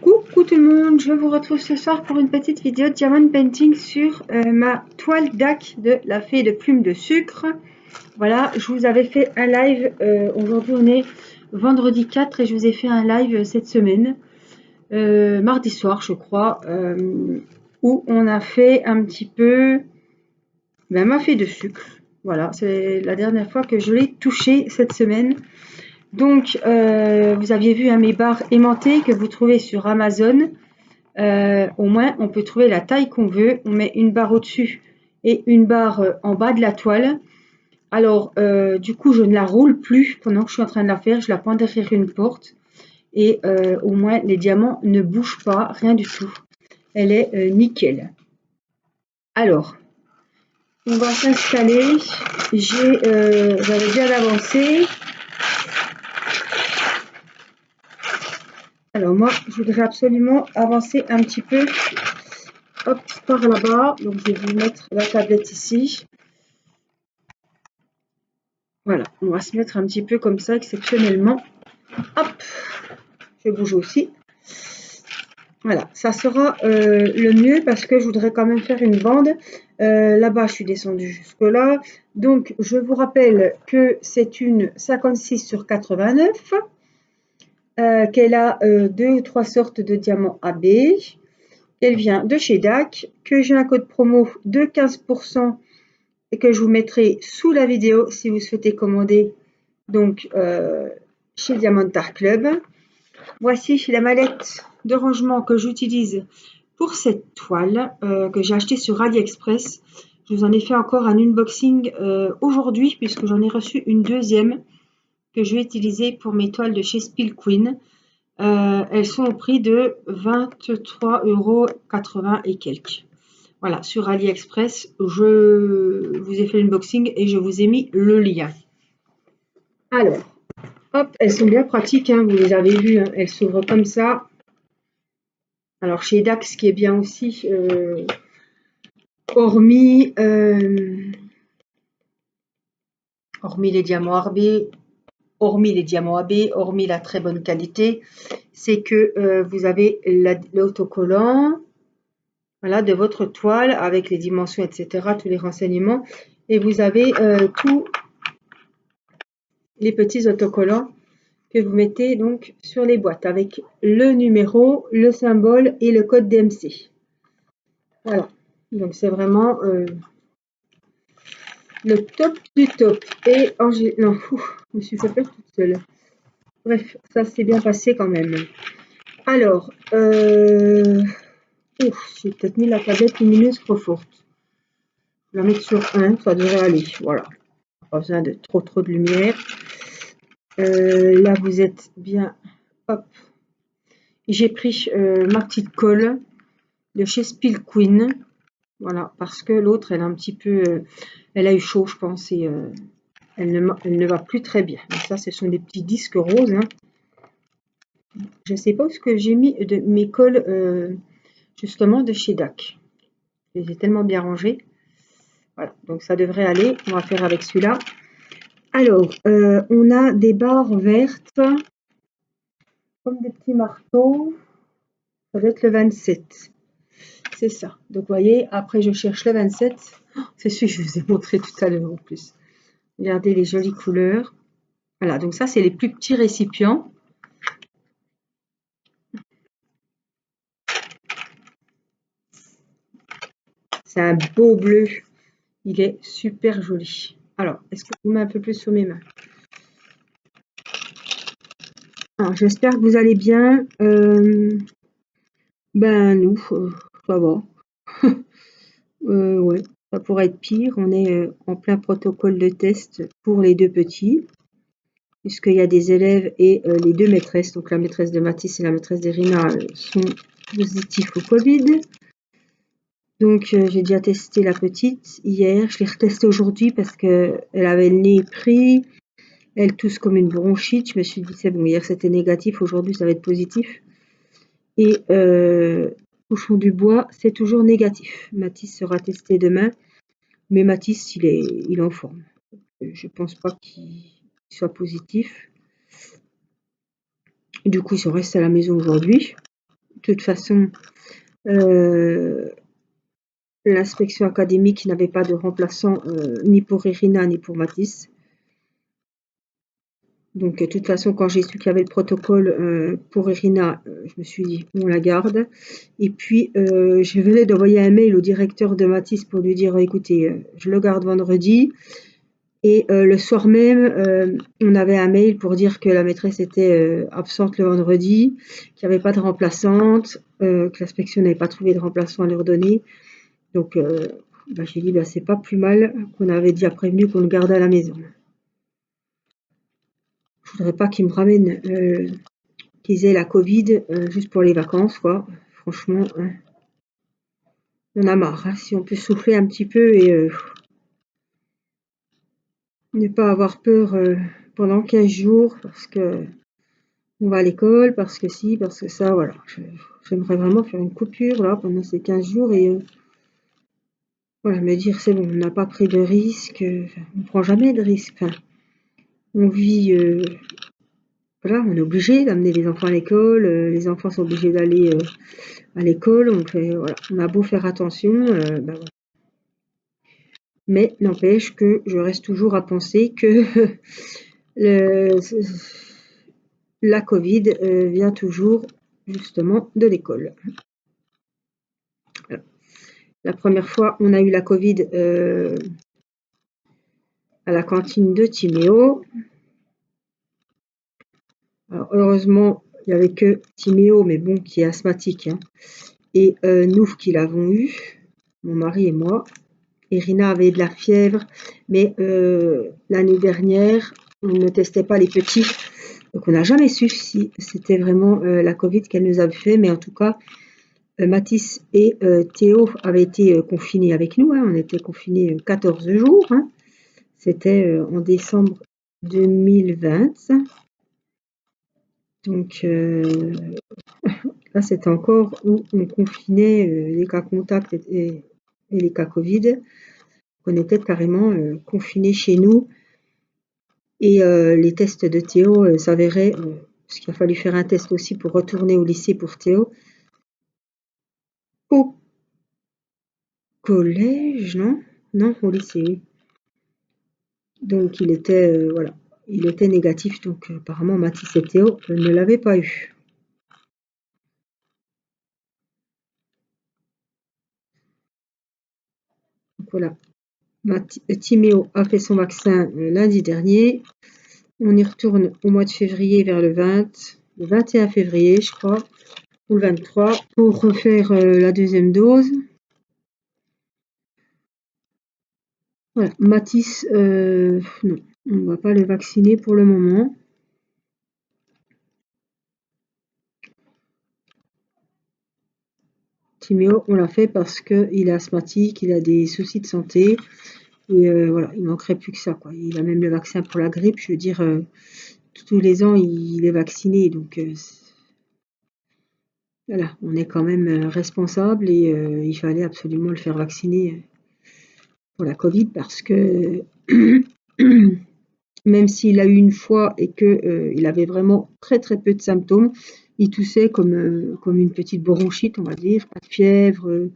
Coucou tout le monde, je vous retrouve ce soir pour une petite vidéo de diamond painting sur ma toile DAC de la fée de plumes de sucre. Voilà, je vous avais fait un live, aujourd'hui on est vendredi 4 et je vous ai fait un live cette semaine, mardi soir je crois, où on a fait un petit peu ma fée de sucre. Voilà, c'est la dernière fois que je l'ai touchée cette semaine. Donc, vous aviez vu mes barres aimantées que vous trouvez sur Amazon. Au moins, on peut trouver la taille qu'on veut. On met une barre au-dessus et une barre en bas de la toile. Alors, du coup, je ne la roule plus pendant que je suis en train de la faire. Je la pends derrière une porte. Et au moins, les diamants ne bougent pas, rien du tout. Elle est nickel. Alors, on va s'installer. J'avais bien avancé. Alors moi, je voudrais absolument avancer un petit peu, hop, par là-bas. Donc je vais vous mettre la tablette ici. Voilà, on va se mettre un petit peu comme ça, exceptionnellement. Hop, je bouge aussi. Voilà, ça sera le mieux parce que je voudrais quand même faire une bande. Là-bas, je suis descendue jusque-là. Donc, je vous rappelle que c'est une 56 sur 89. Qu'elle a 2 ou 3 sortes de diamants AB. Elle vient de chez DAC, que j'ai un code promo de 15% et que je vous mettrai sous la vidéo si vous souhaitez commander donc chez Diamond Art Club. Voici la mallette de rangement que j'utilise pour cette toile que j'ai achetée sur AliExpress. Je vous en ai fait encore un unboxing aujourd'hui puisque j'en ai reçu une deuxième que je vais utiliser pour mes toiles de chez Spill Queen. Elles sont au prix de 23,80 € et quelques. Voilà, sur AliExpress, je vous ai fait l'unboxing et je vous ai mis le lien. Alors, hop, elles sont bien pratiques, hein, vous les avez vues, hein, elles s'ouvrent comme ça. Alors, chez DAC, ce qui est bien aussi, hormis les diamants AB, hormis la très bonne qualité, c'est que vous avez l'autocollant, voilà, de votre toile avec les dimensions, etc., tous les renseignements. Et vous avez tous les petits autocollants que vous mettez donc sur les boîtes avec le numéro, le symbole et le code DMC. Voilà, donc c'est vraiment le top du top. Et non, je me suis fait peur toute seule. Bref, ça s'est bien passé quand même. Alors, j'ai peut-être mis la tablette lumineuse trop forte. Je vais la mettre sur 1, ça devrait aller. Voilà, pas besoin de trop de lumière. Là, vous êtes bien. Hop. J'ai pris ma petite colle de chez Spill Queen. Voilà, parce que l'autre, elle a un petit peu. Elle a eu chaud, je pense, et elle ne va plus très bien. Donc ça, ce sont des petits disques roses. Hein. Je ne sais pas où ce que j'ai mis de mes colles, justement, de chez DAC. Je les ai tellement bien rangées. Voilà, donc ça devrait aller. On va faire avec celui-là. Alors, on a des barres vertes, comme des petits marteaux. Ça doit être le 27. C'est ça. Donc, vous voyez, après, je cherche le 27. Oh, c'est celui que je vous ai montré tout à l'heure en plus. Regardez les jolies couleurs. Voilà, donc ça, c'est les plus petits récipients. C'est un beau bleu. Il est super joli. Alors, est-ce que je vous mets un peu plus sur mes mains? Alors, j'espère que vous allez bien. Nous, ça va. Ouais, ça pourrait être pire. On est en plein protocole de test pour les deux petits, puisqu'il y a des élèves et les deux maîtresses, donc la maîtresse de Mathis et la maîtresse d'Irina sont positifs au Covid. Donc j'ai déjà testé la petite hier, je l'ai retestée aujourd'hui parce qu'elle avait le nez pris, elle tousse comme une bronchite. Je me suis dit c'est bon, hier c'était négatif, aujourd'hui ça va être positif. Et touchons du bois, c'est toujours négatif. Mathis sera testé demain, mais Mathis il est en forme. Je pense pas qu'il soit positif. Du coup, ils sont restés à la maison aujourd'hui. De toute toute façon, l'inspection académique n'avait pas de remplaçant ni pour Irina ni pour Mathis. Donc, de toute façon, quand j'ai su qu'il y avait le protocole pour Irina, je me suis dit, on la garde. Et puis, je venais d'envoyer un mail au directeur de Mathis pour lui dire, écoutez, je le garde vendredi. Et le soir même, on avait un mail pour dire que la maîtresse était absente le vendredi, qu'il n'y avait pas de remplaçante, que l'inspection n'avait pas trouvé de remplaçant à leur donner. Donc, j'ai dit, c'est pas plus mal qu'on avait déjà prévenu qu'on le gardait à la maison. Je voudrais pas qu'ils me ramènent, qu'ils aient la Covid juste pour les vacances, quoi. Franchement, hein, on a marre. Hein. Si on peut souffler un petit peu et ne pas avoir peur pendant 15 jours parce que on va à l'école, parce que si, parce que ça, voilà. J'aimerais vraiment faire une coupure là pendant ces 15 jours et voilà, me dire c'est bon, on n'a pas pris de risque, on prend jamais de risque. Enfin, on vit, voilà, on est obligé d'amener les enfants à l'école, les enfants sont obligés d'aller à l'école, on fait, voilà, on a beau faire attention, voilà. Mais n'empêche que je reste toujours à penser que la Covid vient toujours justement de l'école. Voilà. La première fois, on a eu la Covid à la cantine de Timéo. Alors, heureusement, il n'y avait que Timéo, mais bon, qui est asthmatique, hein, et nous qui l'avons eu, mon mari et moi. Irina avait de la fièvre, mais l'année dernière, on ne testait pas les petits. Donc, on n'a jamais su si c'était vraiment la Covid qu'elle nous avait fait, mais en tout cas, Mathis et Théo avaient été confinés avec nous. Hein, on était confinés 14 jours. Hein. C'était en décembre 2020. Donc là, c'était encore où on confinait les cas contacts et les cas Covid. On était carrément confinés chez nous. Et les tests de Théo s'avéraient, parce qu'il a fallu faire un test aussi pour retourner au lycée pour Théo. Au collège, non? Non, au lycée, oui. Donc il était, voilà, il était négatif, donc apparemment Mathis et Théo ne l'avaient pas eu. Donc voilà, Timéo a fait son vaccin lundi dernier. On y retourne au mois de février vers le 21 février, je crois, ou le 23, pour refaire la deuxième dose. Voilà, Mathis, non, on ne va pas le vacciner pour le moment. Timéo, on l'a fait parce qu'il est asthmatique, il a des soucis de santé. Et voilà, il manquerait plus que ça, quoi. Il a même le vaccin pour la grippe. Je veux dire, tous les ans, il est vacciné. Donc, voilà, on est quand même responsable et il fallait absolument le faire vacciner pour la Covid parce que même s'il a eu une fois et qu'il avait vraiment très très peu de symptômes, il toussait comme une petite bronchite, on va dire, pas de fièvre,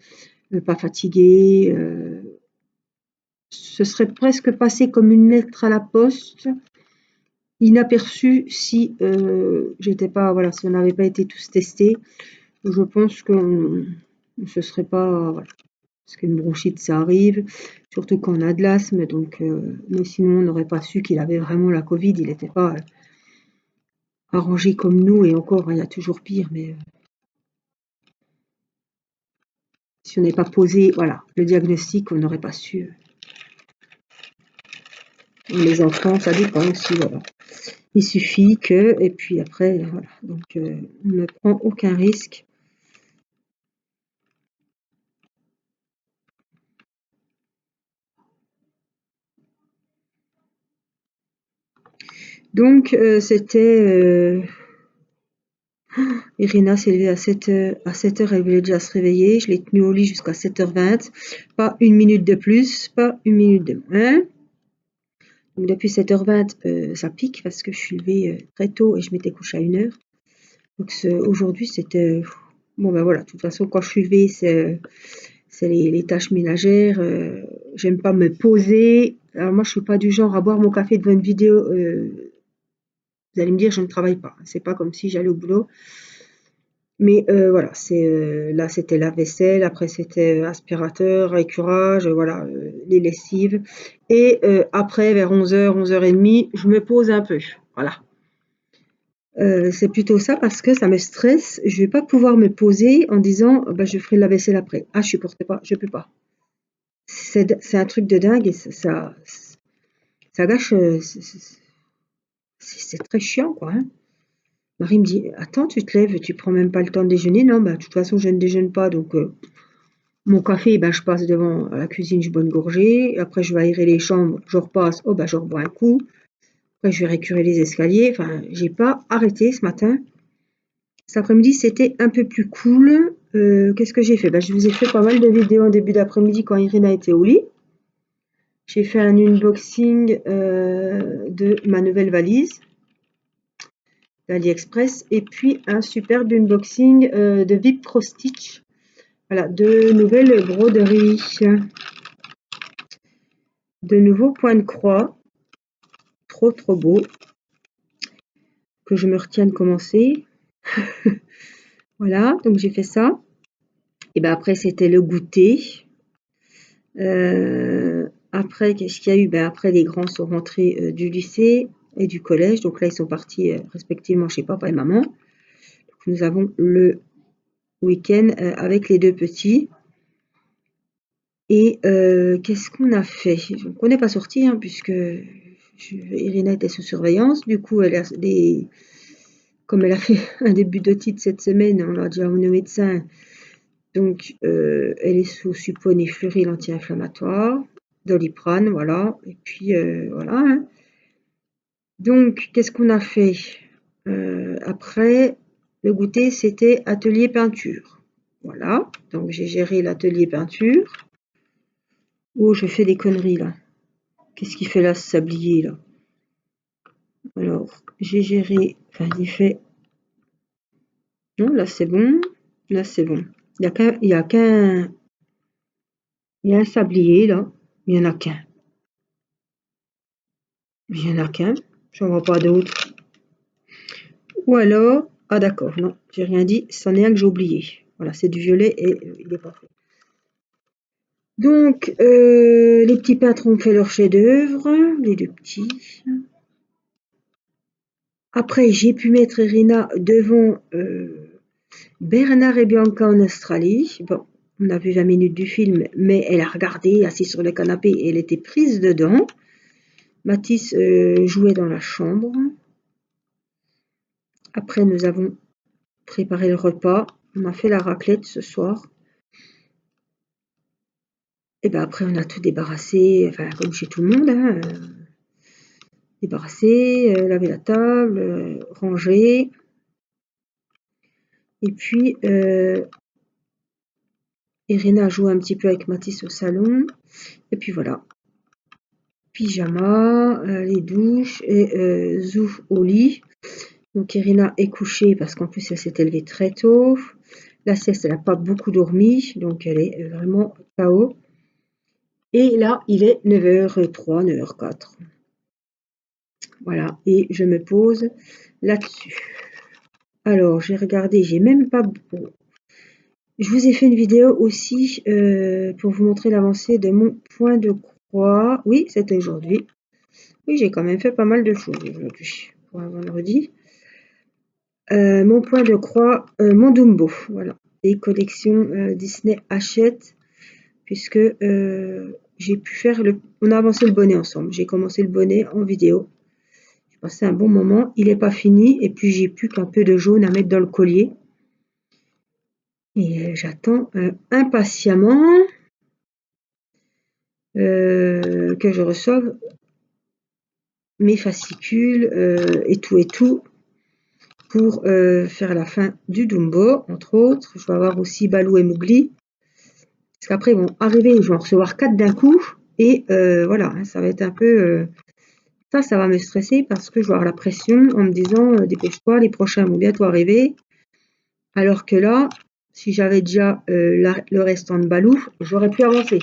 pas fatigué. Ce serait presque passé comme une lettre à la poste, inaperçu si j'étais pas, voilà, si on n'avait pas été tous testés. Je pense qu'on ne se serait pas, voilà, parce qu'une bronchite ça arrive, surtout quand on a de l'asthme, donc mais sinon on n'aurait pas su qu'il avait vraiment la Covid, il n'était pas arrangé comme nous, et encore, il y a toujours pire, mais si on n'est pas posé, voilà, le diagnostic, on n'aurait pas su. Les enfants, ça dépend aussi, voilà. Il suffit que, et puis après, voilà, donc on ne prend aucun risque. Donc c'était Irina s'est levée à 7h, elle voulait déjà se réveiller. Je l'ai tenue au lit jusqu'à 7h20. Pas une minute de plus, pas une minute de moins. Donc depuis 7h20, ça pique parce que je suis levée très tôt et je m'étais couchée à 1h. Donc aujourd'hui, c'était Bon, ben voilà, de toute façon, quand je suis V, c'est les tâches ménagères. J'aime pas me poser. Alors moi, je suis pas du genre à boire mon café devant une vidéo. Vous allez me dire, je ne travaille pas. C'est pas comme si j'allais au boulot. Mais voilà, là, c'était lave-vaisselle. Après, c'était aspirateur, écurage, voilà, les lessives. Et après, vers 11h, 11h30, je me pose un peu. Voilà. C'est plutôt ça parce que ça me stresse. Je vais pas pouvoir me poser en disant bah, je ferai la vaisselle après. Ah, je supporte pas, je peux pas. C'est un truc de dingue et ça gâche. C'est très chiant, quoi. Hein. Marie me dit attends, tu te lèves, tu prends même pas le temps de déjeuner. Non, bah, de toute façon, je ne déjeune pas. Donc, mon café, ben, je passe devant la cuisine, je bois une gorgée. Après, je vais aérer les chambres, je repasse, oh, ben, je rebois un coup. Après, je vais récurer les escaliers. Enfin, j'ai pas arrêté ce matin. Cet après-midi, c'était un peu plus cool. Qu'est-ce que j'ai fait? Je vous ai fait pas mal de vidéos en début d'après-midi quand Irina était au lit. J'ai fait un unboxing de ma nouvelle valise d'AliExpress et puis un superbe unboxing de VIP Pro Stitch. Voilà, de nouvelles broderies, de nouveaux points de croix, trop beau, que je me retiens de commencer. Voilà, donc j'ai fait ça. Et ben après, c'était le goûter. Après, qu'est-ce qu'il y a eu? Ben après, les grands sont rentrés du lycée et du collège. Donc là, ils sont partis respectivement chez papa et maman. Donc, nous avons le week-end avec les deux petits. Et qu'est-ce qu'on a fait? Donc, on n'est pas sorti hein, puisque Irina était sous surveillance. Du coup, comme elle a fait un début d'otite cette semaine, on l'a dit à nos médecins. Donc, elle est sous supponifluril anti-inflammatoire, Doliprane, voilà. Et puis, voilà. Hein. Donc, qu'est-ce qu'on a fait après le goûter, c'était atelier peinture. Voilà. Donc, j'ai géré l'atelier peinture. Oh, je fais des conneries là. Qu'est-ce qu'il fait là, ce sablier là? Alors, j'ai géré. Enfin, j'ai fait. Non, là c'est bon. Là c'est bon. Il y a qu'un. Il y a un sablier là. Il n'y en a qu'un. Il n'y en a qu'un. J'en vois pas d'autres. Ou alors. Ah d'accord, non, j'ai rien dit. C'en est un que j'ai oublié. Voilà, c'est du violet et il est parfait. Donc, les petits peintres ont fait leur chef-d'œuvre. Les deux petits. Après, j'ai pu mettre Irina devant Bernard et Bianca en Australie. Bon, on a vu 20 minutes du film, mais elle a regardé, assise sur le canapé, et elle était prise dedans. Mathis jouait dans la chambre. Après, nous avons préparé le repas. On a fait la raclette ce soir. Et ben après, on a tout débarrassé, enfin, comme chez tout le monde. Hein, débarrassé, laver la table, ranger. Et puis, Irina a joué un petit peu avec Mathis au salon. Et puis voilà. Pyjama, les douches et Zouf au lit. Donc Irina est couchée parce qu'en plus elle s'est élevée très tôt. La sieste, elle n'a pas beaucoup dormi, donc elle est vraiment KO. Et là, il est 9h03, 9h04. Voilà, et je me pose là-dessus. Alors, j'ai regardé, j'ai même pas... Je vous ai fait une vidéo aussi pour vous montrer l'avancée de mon point de croix. Oui, c'était aujourd'hui. Oui, j'ai quand même fait pas mal de choses aujourd'hui, pour un vendredi. Mon point de croix, mon Dumbo, voilà. Des collections Disney Hachette, puisque j'ai pu faire on a avancé le bonnet ensemble. J'ai commencé le bonnet en vidéo. J'ai passé un bon moment. Il n'est pas fini, et puis j'ai plus qu'un peu de jaune à mettre dans le collier. Et j'attends impatiemment que je reçoive mes fascicules et tout pour faire la fin du Dumbo, entre autres. Je vais avoir aussi Balou et Mowgli. Parce qu'après, ils vont arriver, je vais en recevoir 4 d'un coup. Et voilà, hein, ça va être un peu... ça va me stresser parce que je vais avoir la pression en me disant dépêche-toi, les prochains vont bientôt arriver. Alors que là, si j'avais déjà le restant de Balou, j'aurais pu avancer.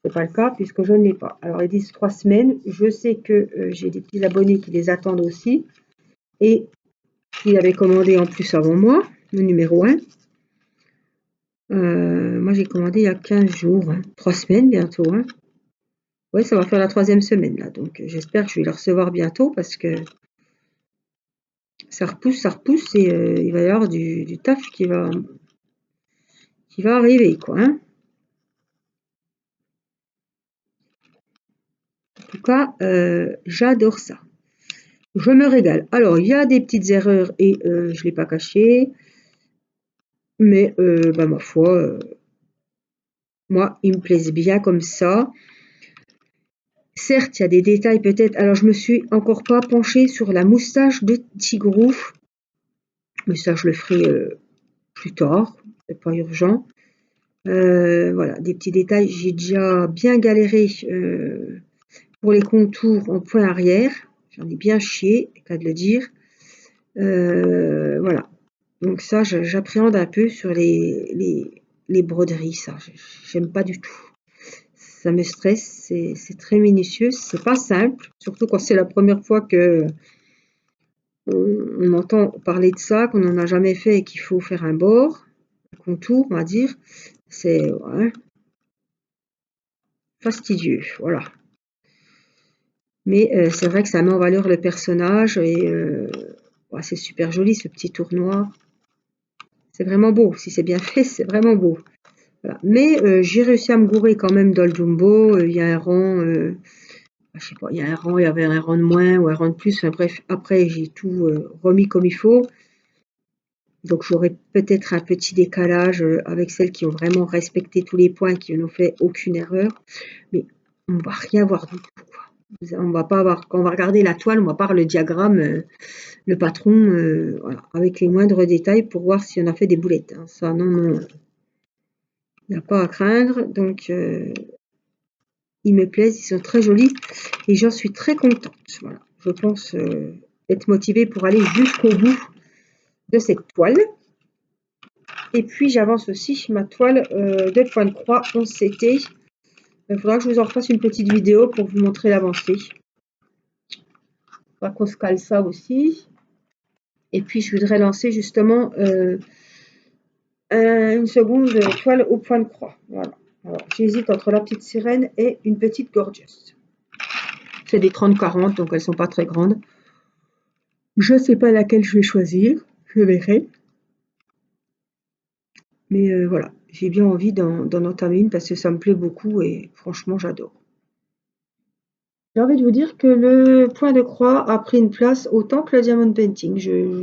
C'est pas le cas puisque je ne l'ai pas. Alors ils disent 3 semaines. Je sais que j'ai des petits abonnés qui les attendent aussi et qui avaient commandé en plus avant moi, le numéro 1. Moi j'ai commandé il y a 15 jours, 3 semaines bientôt. Oui, ça va faire la 3e semaine là, donc j'espère que je vais le recevoir bientôt parce que ça repousse et il va y avoir du taf qui va arriver quoi. En tout cas, j'adore ça. Je me régale. Alors, il y a des petites erreurs et je ne l'ai pas caché. Mais, ma foi, moi, ils me plaisent bien comme ça. Certes, il y a des détails peut-être. Alors, je me suis encore pas penchée sur la moustache de Tigrou. Mais ça, je le ferai plus tard. C'est pas urgent. Voilà, des petits détails. J'ai déjà bien galéré pour les contours en point arrière. J'en ai bien chié, cas de le dire. Voilà. Donc ça, j'appréhende un peu sur les broderies, ça. J'aime pas du tout. Ça me stresse, c'est très minutieux, c'est pas simple, surtout quand c'est la première fois que on entend parler de ça, qu'on n'en a jamais fait et qu'il faut faire un bord, un contour, on va dire. C'est fastidieux, voilà. Mais c'est vrai que ça met en valeur le personnage et c'est super joli ce petit tour noir. C'est vraiment beau, si c'est bien fait, c'est vraiment beau. Voilà. Mais j'ai réussi à me gourer quand même dans le jumbo. Il y a un rang, je sais pas, il y a un rang, il y avait un rang de moins ou un rang de plus. Enfin, bref, après j'ai tout remis comme il faut. Donc j'aurai peut-être un petit décalage avec celles qui ont vraiment respecté tous les points, qui n'ont fait aucune erreur. Mais on va rien voir du tout, quoi. On va pas avoir, quand on va regarder la toile, on va pas voir le diagramme, le patron, voilà, avec les moindres détails pour voir si on a fait des boulettes. Ça, non, non. Il n'y a pas à craindre, donc ils me plaisent, ils sont très jolis et j'en suis très contente. Voilà. Je pense être motivée pour aller jusqu'au bout de cette toile. Et puis j'avance aussi ma toile de point de croix 11 CT. Il faudra que je vous en refasse une petite vidéo pour vous montrer l'avancée. Il faudra qu'on se cale ça aussi. Et puis je voudrais lancer justement une seconde toile au point de croix. Voilà. J'hésite entre la petite sirène et une petite gorgeous. C'est des 30-40, donc elles sont pas très grandes. Je sais pas laquelle je vais choisir, je verrai. Mais voilà, j'ai bien envie d'en entamer une parce que ça me plaît beaucoup et franchement j'adore. J'ai envie de vous dire que le point de croix a pris une place autant que le diamond painting.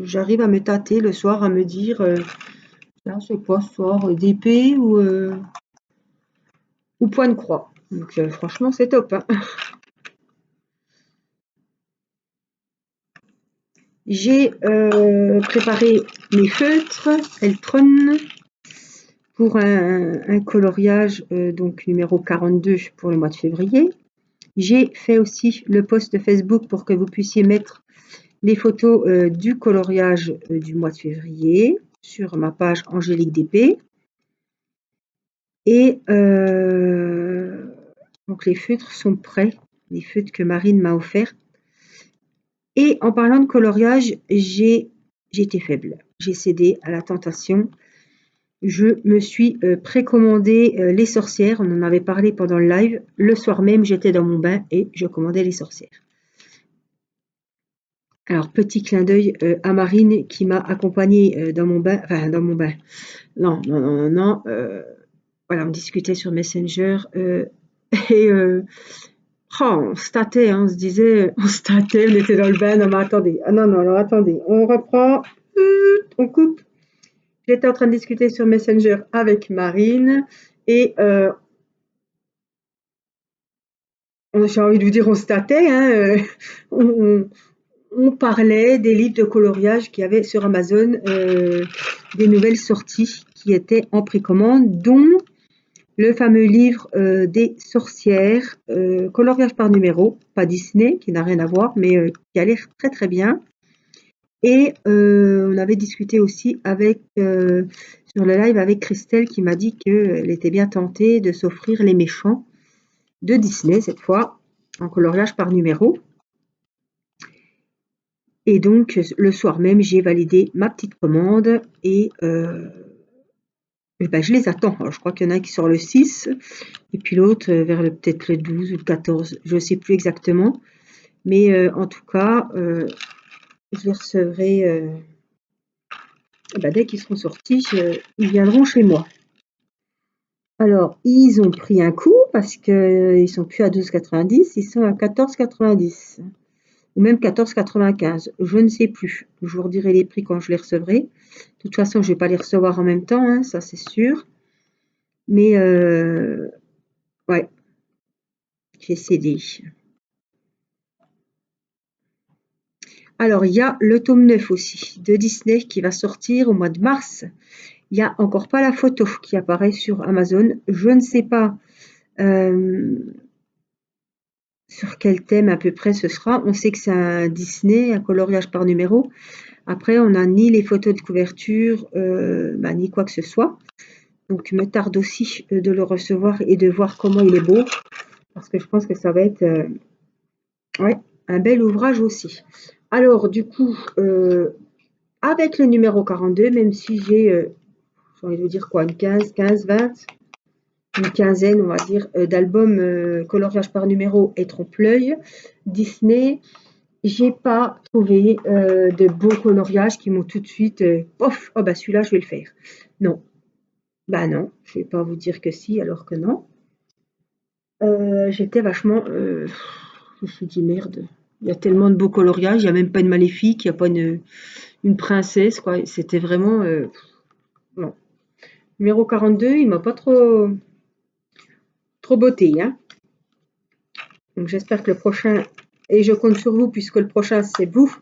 J'arrive à me tâter le soir, à me dire, là c'est quoi ce soir, d'épée ou point de croix. Donc franchement c'est top. J'ai préparé mes feutres Eltron pour un coloriage donc numéro 42 pour le mois de février. J'ai fait aussi le post Facebook pour que vous puissiez mettre les photos du coloriage du mois de février sur ma page Angélique d'Épée. Et donc les feutres sont prêts, les feutres que Marine m'a offerts. Et en parlant de coloriage, j'ai été faible. J'ai cédé à la tentation. Je me suis précommandé les sorcières. On en avait parlé pendant le live. Le soir même, j'étais dans mon bain et je commandais les sorcières. Alors, petit clin d'œil à Marine qui m'a accompagnée dans mon bain. Enfin, dans mon bain. Non. Voilà, on discutait sur Messenger et on se tâtait, on se disait, on était dans le bain. Non, mais attendez. Ah non, alors attendez. On reprend. On coupe. J'étais en train de discuter sur Messenger avec Marine et j'ai envie de vous dire, on se tâtait, on parlait des livres de coloriage qu'il y avait sur Amazon, des nouvelles sorties qui étaient en précommande, dont le fameux livre des sorcières, coloriage par numéro, pas Disney, qui n'a rien à voir, mais qui a l'air très très bien. Et on avait discuté aussi avec sur le live avec Christelle qui m'a dit qu'elle était bien tentée de s'offrir Les Méchants de Disney cette fois, en coloriage par numéro. Et donc le soir même, j'ai validé ma petite commande et ben, je les attends. Alors, je crois qu'il y en a un qui sort le 6 et puis l'autre vers peut-être le 12 ou le 14, je ne sais plus exactement. Mais en tout cas, je les recevrai ben, dès qu'ils seront sortis, ils viendront chez moi. Alors, ils ont pris un coup parce qu'ils sont plus à 12,90, ils sont à 14,90 ou même 14,95. Je ne sais plus. Je vous redirai les prix quand je les recevrai. De toute façon, je ne vais pas les recevoir en même temps, hein, ça c'est sûr. Mais ouais, j'ai cédé. Alors, il y a le tome 9 aussi de Disney qui va sortir au mois de mars. Il n'y a encore pas la photo qui apparaît sur Amazon. Je ne sais pas sur quel thème à peu près ce sera. On sait que c'est un Disney, un coloriage par numéro. Après, on n'a ni les photos de couverture, ni quoi que ce soit. Donc, il me tarde aussi de le recevoir et de voir comment il est beau. Parce que je pense que ça va être ouais, un bel ouvrage aussi. Alors, du coup, avec le numéro 42, même si j'ai, j'ai envie de vous dire quoi, une 15, 20, une quinzaine, on va dire, d'albums coloriage par numéro et trompe-l'œil Disney, j'ai pas trouvé de beaux coloriages qui m'ont tout de suite, pof, oh bah celui-là, je vais le faire. Non, bah non, je vais pas vous dire que si, alors que non. J'étais vachement, je me suis dit merde, il y a tellement de beaux coloriages, il n'y a même pas une maléfique, il n'y a pas une princesse, quoi. C'était vraiment, non. Numéro 42, il m'a pas trop botté, hein. Donc j'espère que le prochain, et je compte sur vous puisque le prochain c'est vous,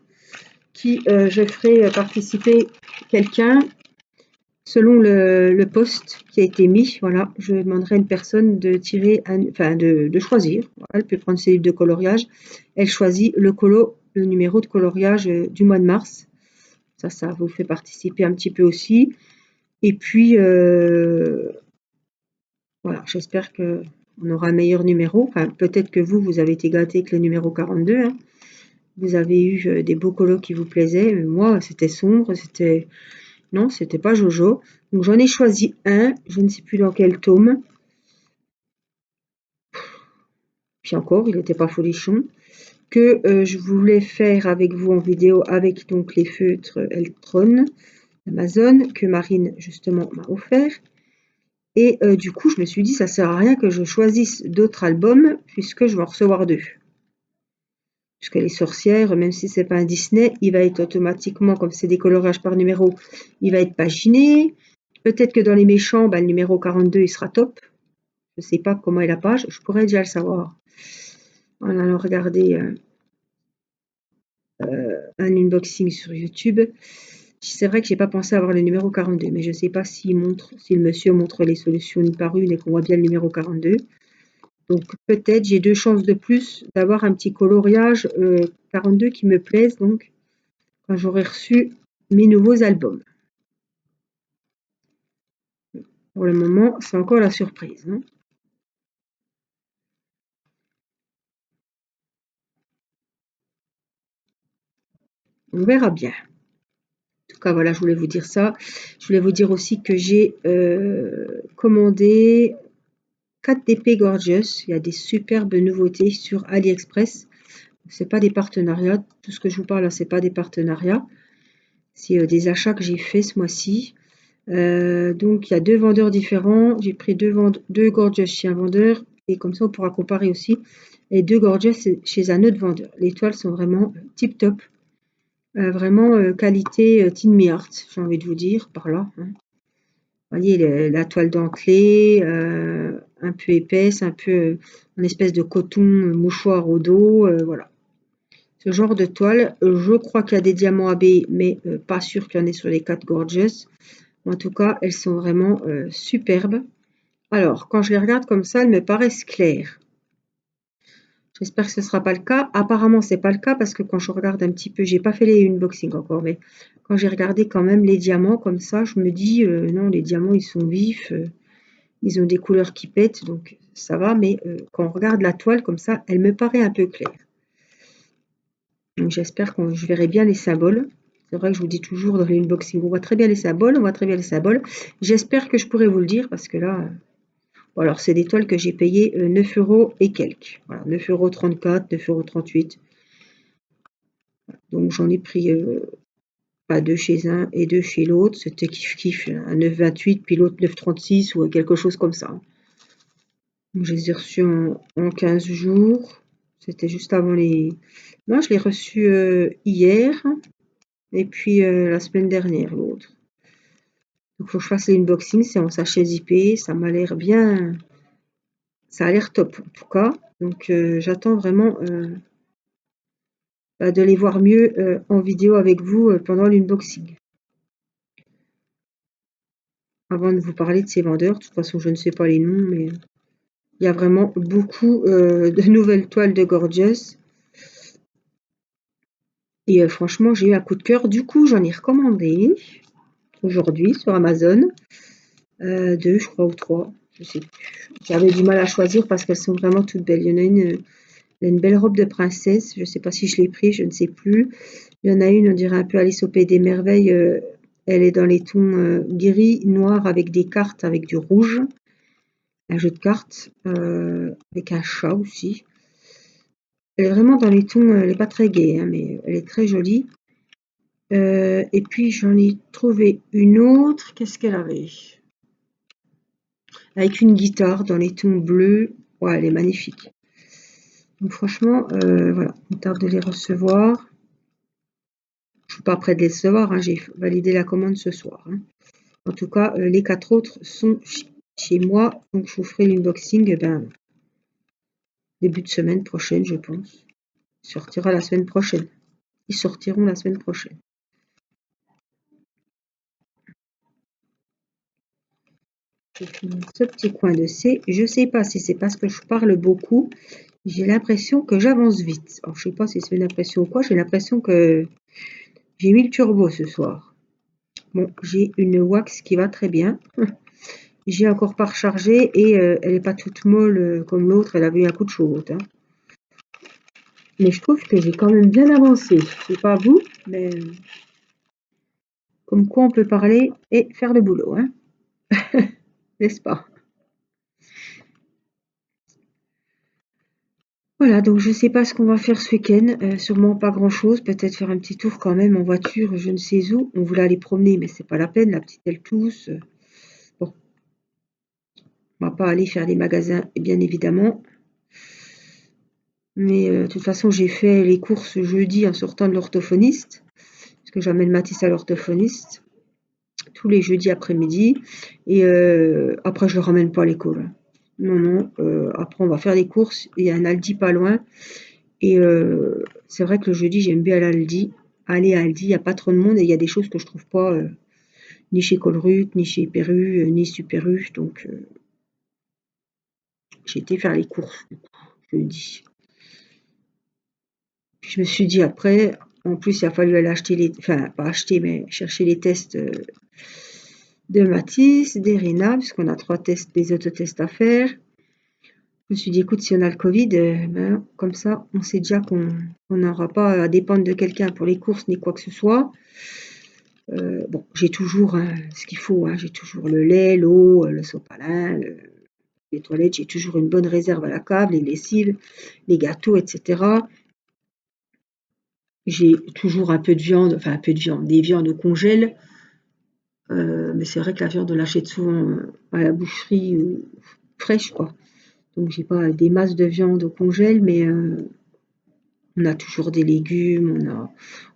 qui je ferai participer quelqu'un selon le poste qui a été mis. Voilà, je demanderai à une personne de tirer, de choisir. Voilà, elle peut prendre ses livres de coloriage. Elle choisit le numéro de coloriage du mois de mars. Ça vous fait participer un petit peu aussi. Et puis, voilà, j'espère que on aura un meilleur numéro. Enfin, peut-être que vous avez été gâtés avec le numéro 42. Hein. Vous avez eu des beaux colos qui vous plaisaient. Moi, c'était sombre, non, c'était pas Jojo. Donc j'en ai choisi un, je ne sais plus dans quel tome. Puis encore, il n'était pas folichon. Que je voulais faire avec vous en vidéo avec donc les feutres Eltron Amazon que Marine justement m'a offert. Et du coup, je me suis dit, ça sert à rien que je choisisse d'autres albums puisque je vais en recevoir deux. Puisque les sorcières, même si c'est pas un Disney, il va être automatiquement, comme c'est des coloriages par numéro, il va être paginé. Peut-être que dans les méchants, le numéro 42, il sera top. Je ne sais pas comment est la page, je pourrais déjà le savoir en allant regarder un unboxing sur YouTube. C'est vrai que j'ai pas pensé à avoir le numéro 42, mais je ne sais pas si le monsieur montre les solutions une par une et qu'on voit bien le numéro 42. Donc peut-être j'ai 2 chances de plus d'avoir un petit coloriage 42 qui me plaise donc quand j'aurai reçu mes nouveaux albums. Pour le moment, c'est encore la surprise. Hein. On verra bien. En tout cas, voilà, je voulais vous dire ça. Je voulais vous dire aussi que j'ai commandé 4 DP Gorgeous. Il y a des superbes nouveautés sur AliExpress. C'est pas des partenariats. Tout ce que je vous parle là, c'est pas des partenariats. C'est des achats que j'ai fait ce mois-ci. Donc il y a 2 vendeurs différents. J'ai pris 2 Gorgeous chez un vendeur et comme ça on pourra comparer aussi les 2 Gorgeous chez un autre vendeur. Les toiles sont vraiment tip top. Vraiment qualité Tin Me Art, j'ai envie de vous dire par là. Hein. Vous voyez la toile dentelée, un peu épaisse, un peu en espèce de coton mouchoir au dos, voilà. Ce genre de toile, je crois qu'il y a des diamants AB, mais pas sûr qu'il y en ait sur les 4 Gorgeous. En tout cas, elles sont vraiment superbes. Alors, quand je les regarde comme ça, elles me paraissent claires. J'espère que ce ne sera pas le cas. Apparemment, c'est pas le cas parce que quand je regarde un petit peu, j'ai pas fait les unboxings encore, mais quand j'ai regardé quand même les diamants comme ça, je me dis non, les diamants ils sont vifs, ils ont des couleurs qui pètent, donc ça va, mais quand on regarde la toile comme ça, elle me paraît un peu claire. Donc j'espère que je verrai bien les symboles. C'est vrai que je vous dis toujours dans les unboxings, on voit très bien les symboles, on voit très bien les symboles. J'espère que je pourrai vous le dire parce que là, bon, alors c'est des toiles que j'ai payées 9 € et quelques. Voilà, 9,34 €, 9,38 €. Donc j'en ai pris pas deux chez un et deux chez l'autre. C'était kiff un 9,28 puis l'autre 9,36 ou quelque chose comme ça. Donc je les ai reçus en 15 jours. C'était juste avant les... Non, je l'ai reçu hier et puis la semaine dernière l'autre. Donc il faut que je fasse l'unboxing, c'est en sachet zippé, ça m'a l'air bien... Ça a l'air top en tout cas. Donc j'attends vraiment de les voir mieux en vidéo avec vous pendant l'unboxing. Avant de vous parler de ces vendeurs, de toute façon je ne sais pas les noms, mais il y a vraiment beaucoup de nouvelles toiles de Gorgeous. Et franchement, j'ai eu un coup de cœur. Du coup, j'en ai recommandé aujourd'hui sur Amazon. Deux, je crois, ou trois. Je sais plus. J'avais du mal à choisir parce qu'elles sont vraiment toutes belles. Il y en a une belle robe de princesse. Je ne sais pas si je l'ai pris, je ne sais plus. Il y en a une, on dirait un peu Alice au Pays des Merveilles. Elle est dans les tons gris, noir avec des cartes, avec du rouge. Un jeu de cartes avec un chat aussi. Elle est vraiment dans les tons, elle n'est pas très gaie, hein, mais elle est très jolie. Et puis j'en ai trouvé une autre. Qu'est-ce qu'elle avait? Avec une guitare dans les tons bleus. Ouais, elle est magnifique. Donc franchement, voilà, on tarde de les recevoir. Je suis pas près de les recevoir, hein, j'ai validé la commande ce soir. Hein. En tout cas, les 4 autres sont chez moi, donc je vous ferai l'unboxing début de semaine prochaine, je pense. Il sortira la semaine prochaine. Ils sortiront la semaine prochaine. Ce petit coin de C, je sais pas si c'est parce que je parle beaucoup, j'ai l'impression que j'avance vite. Alors je sais pas si c'est une impression ou quoi, j'ai l'impression que j'ai mis le turbo ce soir. Bon, j'ai une wax qui va très bien. J'ai encore pas rechargé et elle est pas toute molle comme l'autre, elle avait eu un coup de chaud. Hein. Mais je trouve que j'ai quand même bien avancé. Je sais pas vous, mais comme quoi on peut parler et faire le boulot, hein. N'est-ce pas? Voilà, donc je sais pas ce qu'on va faire ce week-end. Sûrement pas grand-chose. Peut-être faire un petit tour quand même en voiture, je ne sais où. On voulait aller promener, mais c'est pas la peine. La petite, elle tousse. Bon, on va pas aller faire des magasins, bien évidemment. Mais de toute façon, j'ai fait les courses jeudi en sortant de l'orthophoniste. Parce que j'amène Mathis à l'orthophoniste tous les jeudis après-midi. Et après, je le ramène pas à l'école. Non, non. Après, on va faire les courses. Il y a un Aldi pas loin. Et c'est vrai que le jeudi, j'aime bien aller à Aldi. Il n'y a pas trop de monde et il y a des choses que je trouve pas ni chez Colruyt, ni chez Perru, ni Super U. Donc, j'ai été faire les courses jeudi. Puis je me suis dit après, en plus, il a fallu aller acheter enfin, pas acheter, mais chercher les tests de Mathis, d'Erina, puisqu'on a 3 tests, des autotests à faire. Je me suis dit, écoute, si on a le Covid, ben, comme ça, on sait déjà qu'on n'aura pas à dépendre de quelqu'un pour les courses ni quoi que ce soit. Bon, j'ai toujours ce qu'il faut, hein, j'ai toujours le lait, l'eau, le sopalin, les toilettes, j'ai toujours une bonne réserve à la cave, les lessives, les gâteaux, etc. J'ai toujours un peu de viande, enfin un peu de viande, des viandes au congèle. Mais c'est vrai que la viande, on l'achète souvent à la boucherie ou fraîche, quoi. Donc j'ai pas des masses de viande au congèle, mais on a toujours des légumes,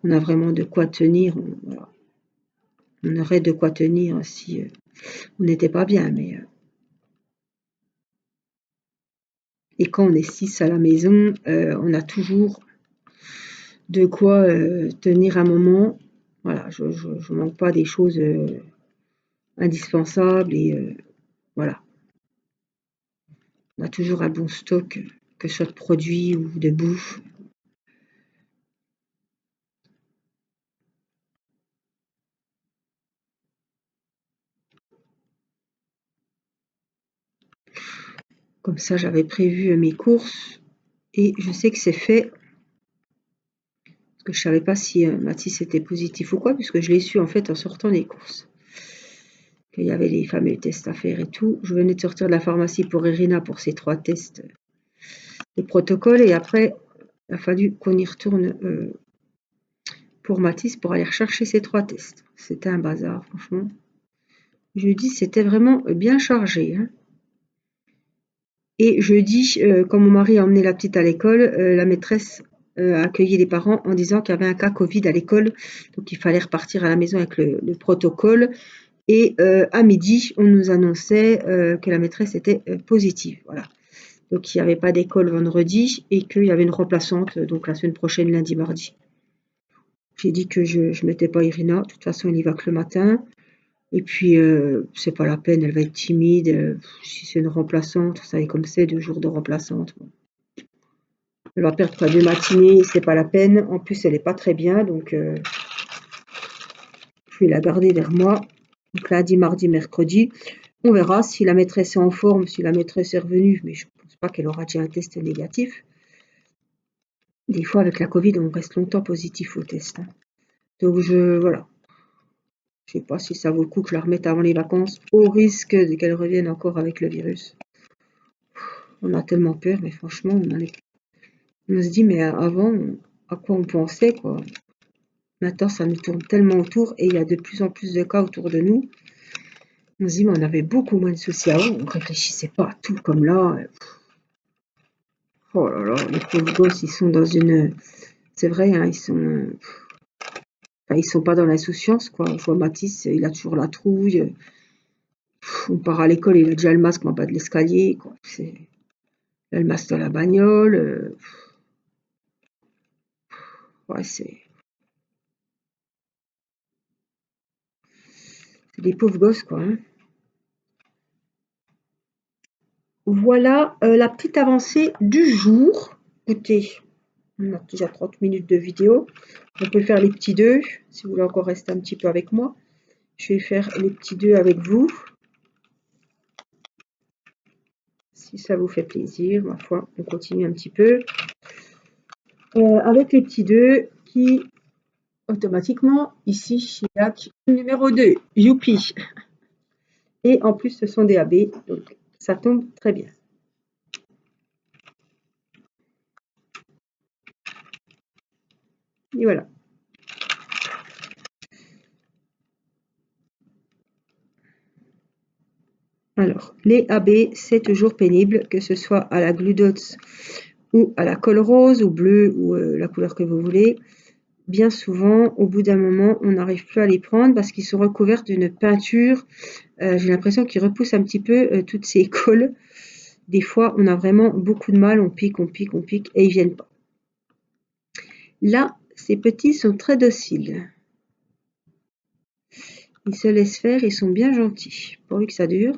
on a vraiment de quoi tenir. Voilà. On aurait de quoi tenir si on n'était pas bien. Et quand on est 6 à la maison, on a toujours de quoi tenir un moment. Voilà, je ne manque pas des choses indispensables et voilà. On a toujours un bon stock que ce soit de produits ou de bouffe. Comme ça, j'avais prévu mes courses et je sais que c'est fait. Parce que je savais pas si Mathis était positif ou quoi, puisque je l'ai su en fait en sortant des courses. Qu'il y avait les fameux tests à faire et tout. Je venais de sortir de la pharmacie pour Irina pour ces 3 tests de protocole et après, il a fallu qu'on y retourne pour Mathis pour aller rechercher ces 3 tests. C'était un bazar, franchement. Jeudi, c'était vraiment bien chargé. Hein. Et jeudi, quand mon mari a emmené la petite à l'école, la maîtresse a accueilli les parents en disant qu'il y avait un cas Covid à l'école, donc il fallait repartir à la maison avec le protocole. Et à midi, on nous annonçait que la maîtresse était positive. Voilà. Donc il n'y avait pas d'école vendredi et qu'il y avait une remplaçante donc la semaine prochaine, lundi, mardi. J'ai dit que je ne mettais pas Irina, de toute façon elle y va que le matin. Et puis c'est pas la peine, elle va être timide. Si c'est une remplaçante, vous savez comme c'est, 2 jours de remplaçante. Bon. Elle va perdre 2 matinées, c'est pas la peine. En plus elle est pas très bien, donc je vais la garder vers moi. Donc lundi, mardi, mercredi. On verra si la maîtresse est en forme, si la maîtresse est revenue, mais je ne pense pas qu'elle aura déjà un test négatif. Des fois, avec la Covid, on reste longtemps positif au test. Hein. Donc, voilà. Je ne sais pas si ça vaut le coup que je la remette avant les vacances, au risque qu'elle revienne encore avec le virus. On a tellement peur, mais franchement, on se dit, mais avant, à quoi on pensait, quoi. Maintenant, ça nous tourne tellement autour et il y a de plus en plus de cas autour de nous. On se dit, mais on avait beaucoup moins de soucis avant, on ne réfléchissait pas à tout comme là. Oh là là, les pauvres gosses, ils sont dans une... C'est vrai, hein, ils sont pas dans l'insouciance, quoi. Je vois Mathis, il a toujours la trouille. On part à l'école, il a déjà le masque en bas de l'escalier, quoi. Il a le masque dans la bagnole. Ouais, c'est des pauvres gosses, quoi. Hein. Voilà la petite avancée du jour. Écoutez, on a déjà 30 minutes de vidéo. On peut faire les petits 2, si vous voulez encore rester un petit peu avec moi. Je vais faire les petits 2 avec vous. Si ça vous fait plaisir, ma foi, on continue un petit peu. Avec les petits 2 qui, automatiquement, ici, Chiac numéro 2, youpi. Et en plus, ce sont des AB, donc ça tombe très bien. Et voilà. Alors, les AB, c'est toujours pénible, que ce soit à la Glue Dots ou à la colle rose ou bleue ou la couleur que vous voulez. Bien souvent, au bout d'un moment, on n'arrive plus à les prendre parce qu'ils sont recouverts d'une peinture. J'ai l'impression qu'ils repoussent un petit peu toutes ces colles. Des fois, on a vraiment beaucoup de mal, on pique et ils viennent pas. Là, ces petits sont très dociles. Ils se laissent faire, ils sont bien gentils. Pourvu que ça dure.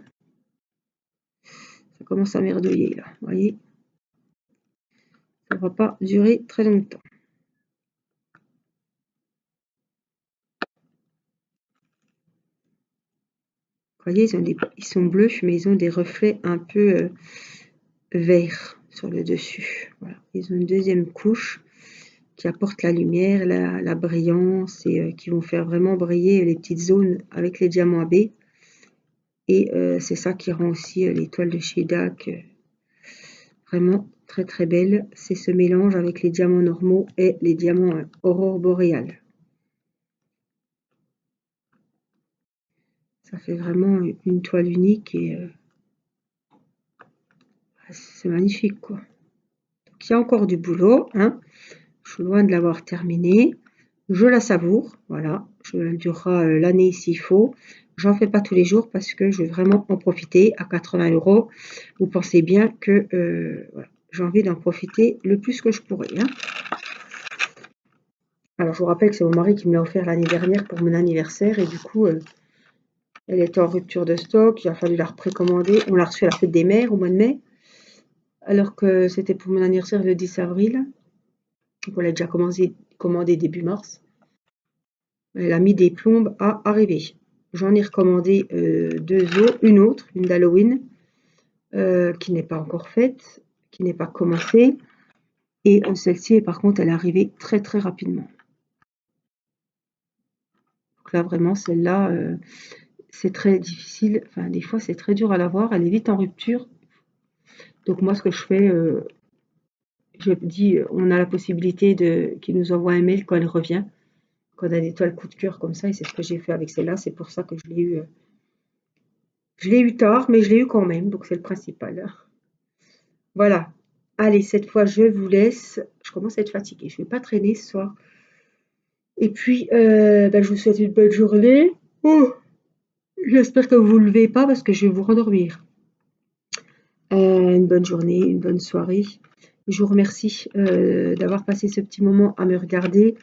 Ça commence à merdouiller là, vous voyez. Ça ne va pas durer très longtemps. Vous voyez, ils sont bleus, mais ils ont des reflets un peu verts sur le dessus. Voilà. Ils ont une deuxième couche qui apporte la lumière, la brillance et qui vont faire vraiment briller les petites zones avec les diamants AB. Et c'est ça qui rend aussi l'étoile de chez Dac vraiment très très belle. C'est ce mélange avec les diamants normaux et les diamants aurore boréale. Ça fait vraiment une toile unique et c'est magnifique, quoi. Donc, il y a encore du boulot, hein. Je suis loin de l'avoir terminée. Je la savoure, voilà. Elle durera l'année s'il faut. J'en fais pas tous les jours parce que je veux vraiment en profiter à 80 €. Vous pensez bien que voilà, j'ai envie d'en profiter le plus que je pourrais. Hein. Alors, je vous rappelle que c'est mon mari qui me l'a offert l'année dernière pour mon anniversaire et du coup, elle était en rupture de stock. Il a fallu la reprécommander. On l'a reçue à la fête des mères au mois de mai. alors que c'était pour mon anniversaire le 10 avril. Donc, on l'a déjà commandé début mars. Elle a mis des plombes à arriver. J'en ai recommandé 2 autres, une d'Halloween, qui n'est pas encore faite, qui n'est pas commencée. Et celle-ci, par contre, elle est arrivée très très rapidement. Donc là, vraiment, celle-là, c'est très difficile. Enfin, des fois, c'est très dur à l'avoir. Elle est vite en rupture. Donc moi, ce que je fais, je dis, on a la possibilité qu'il nous envoie un mail quand elle revient, quand on a des toiles coup de cœur comme ça. Et c'est ce que j'ai fait avec celle-là. C'est pour ça que je l'ai eu tard, mais je l'ai eu quand même. Donc c'est le principal. Voilà. Allez, cette fois, je vous laisse. Je commence à être fatiguée. Je ne vais pas traîner ce soir. Et puis, je vous souhaite une bonne journée. Oh, j'espère que vous ne vous levez pas parce que je vais vous rendormir. Une bonne journée, une bonne soirée. Je vous remercie d'avoir passé ce petit moment à me regarder.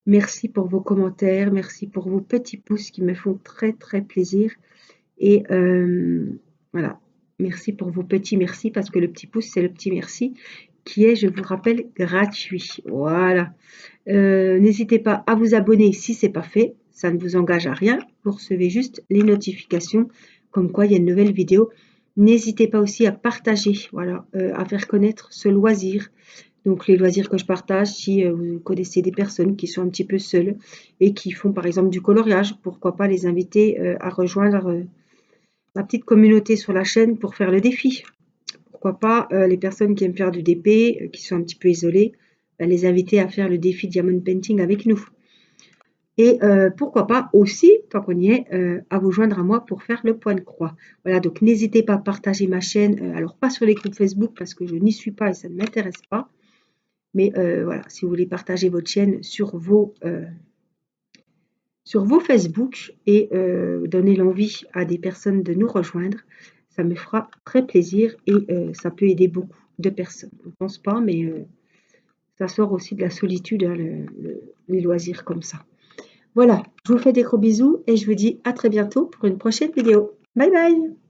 Merci pour vos commentaires, merci pour vos petits pouces qui me font très très plaisir. Et voilà, merci pour vos petits merci parce que le petit pouce, c'est le petit merci qui est, je vous rappelle, gratuit. Voilà. N'hésitez pas à vous abonner si ce n'est pas fait. Ça ne vous engage à rien. Vous recevez juste les notifications comme quoi il y a une nouvelle vidéo. N'hésitez pas aussi à partager, voilà, à faire connaître ce loisir. Donc les loisirs que je partage, si vous connaissez des personnes qui sont un petit peu seules et qui font par exemple du coloriage, pourquoi pas les inviter à rejoindre ma petite communauté sur la chaîne pour faire le défi. Pourquoi pas les personnes qui aiment faire du DP, qui sont un petit peu isolées, les inviter à faire le défi Diamond Painting avec nous. Et pourquoi pas aussi, tant qu'on y est, à vous joindre à moi pour faire le point de croix. Voilà, donc n'hésitez pas à partager ma chaîne, alors pas sur les groupes Facebook parce que je n'y suis pas et ça ne m'intéresse pas. Mais voilà, si vous voulez partager votre chaîne sur vos Facebook et donner l'envie à des personnes de nous rejoindre, ça me fera très plaisir et ça peut aider beaucoup de personnes. On ne pense pas, mais ça sort aussi de la solitude, hein, les loisirs comme ça. Voilà, je vous fais des gros bisous et je vous dis à très bientôt pour une prochaine vidéo. Bye bye!